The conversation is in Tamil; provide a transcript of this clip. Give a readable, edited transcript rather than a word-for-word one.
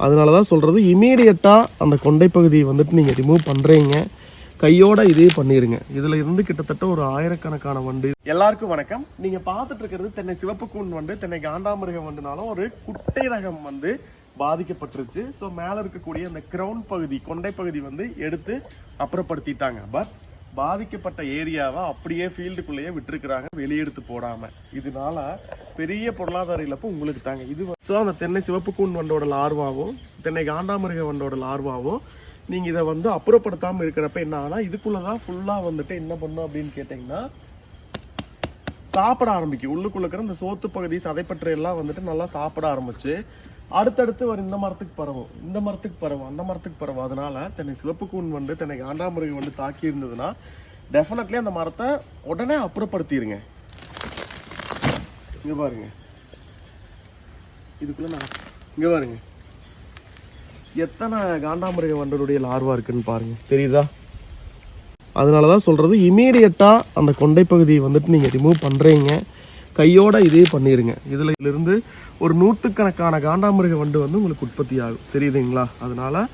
அதனால தான் சொல்கிறது, இமீடியட்டாக அந்த கொண்டை பகுதியை வந்துட்டு நீங்கள் ரிமூவ் பண்ணுறீங்க, கையோட இதே பண்ணிடுங்க. இதில் இருந்து கிட்டத்தட்ட ஒரு 1000கணக்கான வண்டு. எல்லாருக்கும் வணக்கம். நீங்கள் பார்த்துட்டு இருக்கிறது தென்னை சிவப்பு கூன் வண்டு, தென்னை காண்டாமிருக வண்டுனாலும் ஒரு குட்டை ரகம் வந்து பாதிக்கப்பட்டுருச்சு. ஸோ மேலே இருக்கக்கூடிய அந்த கிரவுன் பகுதி, கொண்டை பகுதி வந்து எடுத்து அப்புறப்படுத்திட்டாங்க. பட் பாதிக்கப்பட்ட ஏரியாவை அப்படியே ஃபீல்டுக்குள்ளேயே விட்டுருக்குறாங்க, வெளியெடுத்து போடாமல். இதனால பெரிய பொருளாதார இழப்பு உங்களுக்கு தாங்க. இது ஸோ அந்த தென்னை சிவப்பு கூன் வண்டோட லார்வாவும் தென்னை காண்டாமிருக வண்டோட லார்வாவும் நீங்கள் இதை வந்து அப்புறப்படுத்தாமல் இருக்கிறப்ப என்ன ஆனா, இதுக்குள்ளே தான் ஃபுல்லாக வந்துட்டு என்ன பண்ணும் அப்படின்னு கேட்டிங்கன்னா, சாப்பிட ஆரம்பிக்கும். உள்ளுக்குள்ள இருக்கிற இந்த சோத்து பகுதி, சதைப்பற்று எல்லாம் வந்துட்டு நல்லா சாப்பிட ஆரம்பிச்சு அடுத்தடுத்து வரும் இந்த மரத்துக்கு பரவும், இந்த மரத்துக்கு பரவும், அந்த மரத்துக்கு பரவும். அதனால தென்னை சிவப்பு கூன் வண்டு, தென்னை காண்டாமிருகம் வந்து தாக்கி இருந்ததுன்னா டெஃபினெட்லி அந்த மரத்தை உடனே அப்புறப்படுத்திடுங்க. இங்க பாருங்க, இதுக்குள்ள நான் இங்க பாருங்க எத்தனை காண்டாமிருக வண்டருடைய லார்வா இருக்குன்னு பாருங்க, தெரியுதா? அதனால தான் சொல்கிறது, இமீடியட்டாக அந்த கொண்டை பகுதியை வந்துட்டு நீங்கள் ரிமூவ் பண்ணுறீங்க, கையோட இதே பண்ணிடுங்க. இதில் இருந்து ஒரு 100கணக்கான காண்டாமிருக வண்டு வந்து உங்களுக்கு உற்பத்தி ஆகும், தெரியுதுங்களா? அதனால